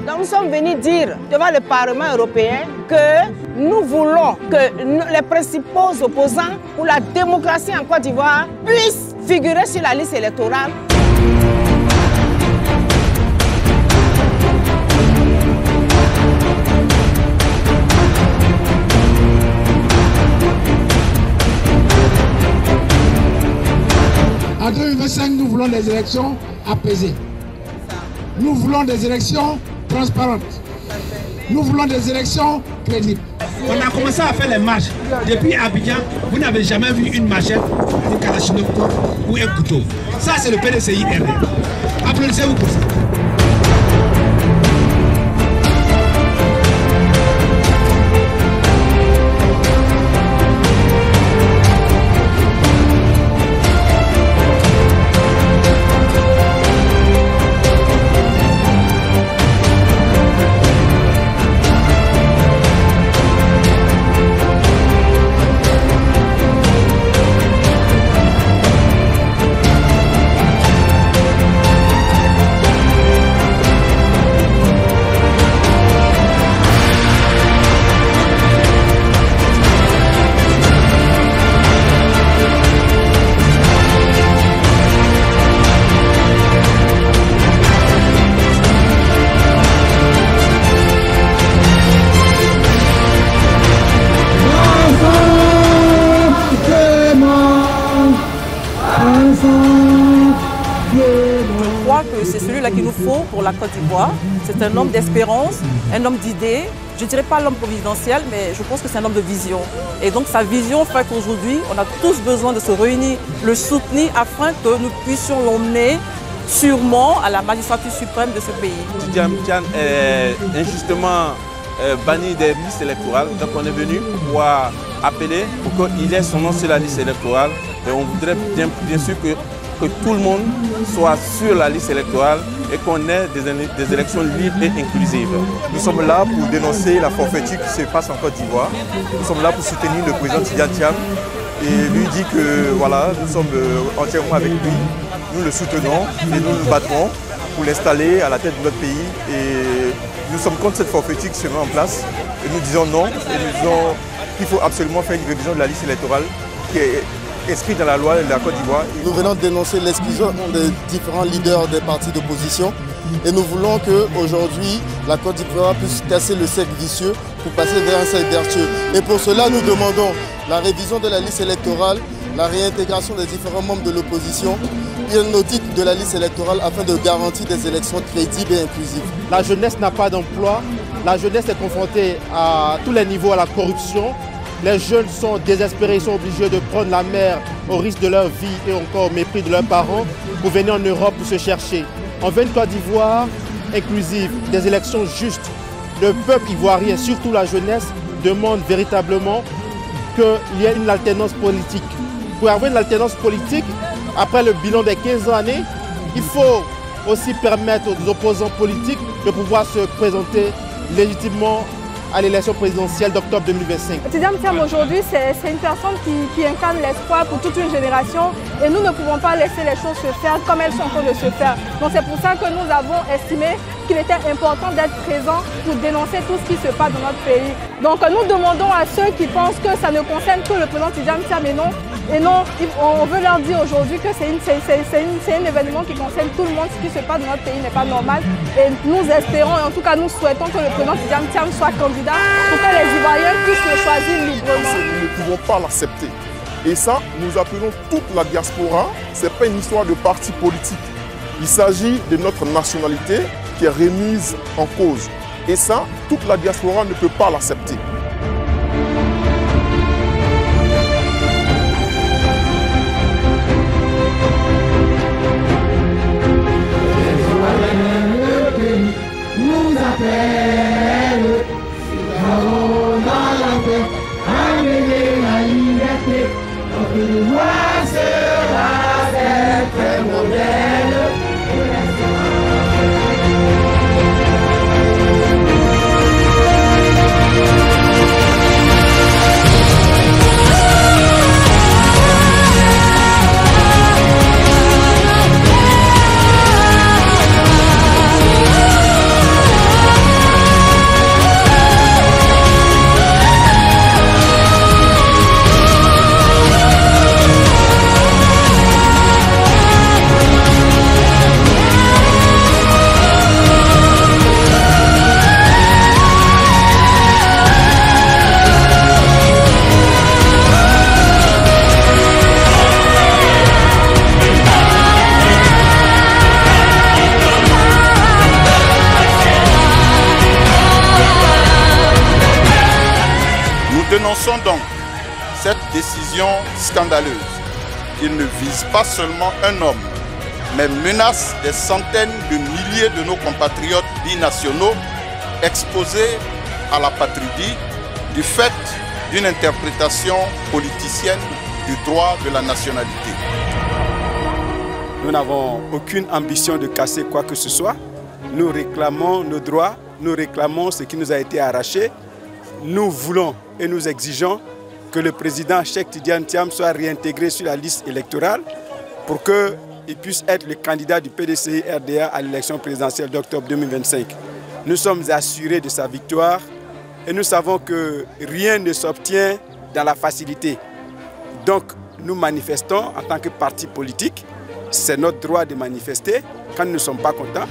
Donc nous sommes venus dire devant le Parlement européen que nous voulons que les principaux opposants pour la démocratie en Côte d'Ivoire puissent figurer sur la liste électorale. En 2025, nous voulons des élections apaisées. Nous voulons des élections transparentes. Nous voulons des élections crédibles. On a commencé à faire les marches. Depuis Abidjan, vous n'avez jamais vu une machette, une kalachnikov ou un couteau. Ça, c'est le PDCI RD. Applaudissez-vous pour ça. Je crois que c'est celui-là qu'il nous faut pour la Côte d'Ivoire. C'est un homme d'espérance, un homme d'idées. Je ne dirais pas l'homme providentiel, mais je pense que c'est un homme de vision. Et donc sa vision fait qu'aujourd'hui, on a tous besoin de se réunir, le soutenir afin que nous puissions l'emmener sûrement à la magistrature suprême de ce pays. Tidjane Thiam est injustement banni des listes électorales. Donc on est venu pour appeler pour qu'il ait son nom sur la liste électorale. Et on voudrait bien sûr que tout le monde soit sur la liste électorale et qu'on ait des élections libres et inclusives. Nous sommes là pour dénoncer la forfaiture qui se passe en Côte d'Ivoire. Nous sommes là pour soutenir le président Tidjane Thiam et lui dire que voilà, nous sommes entièrement avec lui. Nous le soutenons et nous nous battrons pour l'installer à la tête de notre pays. Et nous sommes contre cette forfaiture qui se met en place. Et nous disons non. Et nous disons qu'il faut absolument faire une révision de la liste électorale qui est inscrite dans la loi de la Côte d'Ivoire. Nous venons dénoncer l'exclusion des différents leaders des partis d'opposition et nous voulons qu'aujourd'hui la Côte d'Ivoire puisse casser le cercle vicieux pour passer vers un cercle vertueux. Et pour cela, nous demandons la révision de la liste électorale, la réintégration des différents membres de l'opposition et un audit de la liste électorale afin de garantir des élections crédibles et inclusives. La jeunesse n'a pas d'emploi, la jeunesse est confrontée à tous les niveaux à la corruption. Les jeunes sont désespérés, ils sont obligés de prendre la mer au risque de leur vie et encore au mépris de leurs parents pour venir en Europe pour se chercher. On veut une Côte d'Ivoire inclusive, des élections justes. Le peuple ivoirien, surtout la jeunesse, demande véritablement qu'il y ait une alternance politique. Pour avoir une alternance politique, après le bilan des 15 années, il faut aussi permettre aux opposants politiques de pouvoir se présenter légitimement à l'élection présidentielle d'octobre 2025. Tidjane Thiam aujourd'hui, c'est une personne qui incarne l'espoir pour toute une génération et nous ne pouvons pas laisser les choses se faire comme elles sont en train de se faire. Donc c'est pour ça que nous avons estimé qu'il était important d'être présent pour dénoncer tout ce qui se passe dans notre pays. Donc nous demandons à ceux qui pensent que ça ne concerne que le président Tidjane Thiam et non, on veut leur dire aujourd'hui que c'est un événement qui concerne tout le monde. Ce qui se passe dans notre pays n'est pas normal. Et nous espérons, et en tout cas nous souhaitons que le président Tidjane Thiam soit candidat pour que les Ivoiriens puissent le choisir librement. Nous ne pouvons pas l'accepter. Et ça, nous appelons toute la diaspora. Ce n'est pas une histoire de parti politique. Il s'agit de notre nationalité qui est remise en cause. Et ça, toute la diaspora ne peut pas l'accepter. dénonçons donc cette décision scandaleuse. Il ne vise pas seulement un homme, mais menace des centaines de milliers de nos compatriotes binationaux exposés à la patridie du fait d'une interprétation politicienne du droit de la nationalité. Nous n'avons aucune ambition de casser quoi que ce soit. Nous réclamons nos droits, nous réclamons ce qui nous a été arraché. Nous voulons et nous exigeons que le président Cheikh Tidiane Thiam soit réintégré sur la liste électorale pour qu'il puisse être le candidat du PDCI-RDA à l'élection présidentielle d'octobre 2025. Nous sommes assurés de sa victoire et nous savons que rien ne s'obtient dans la facilité. Donc nous manifestons en tant que parti politique, c'est notre droit de manifester quand nous ne sommes pas contents.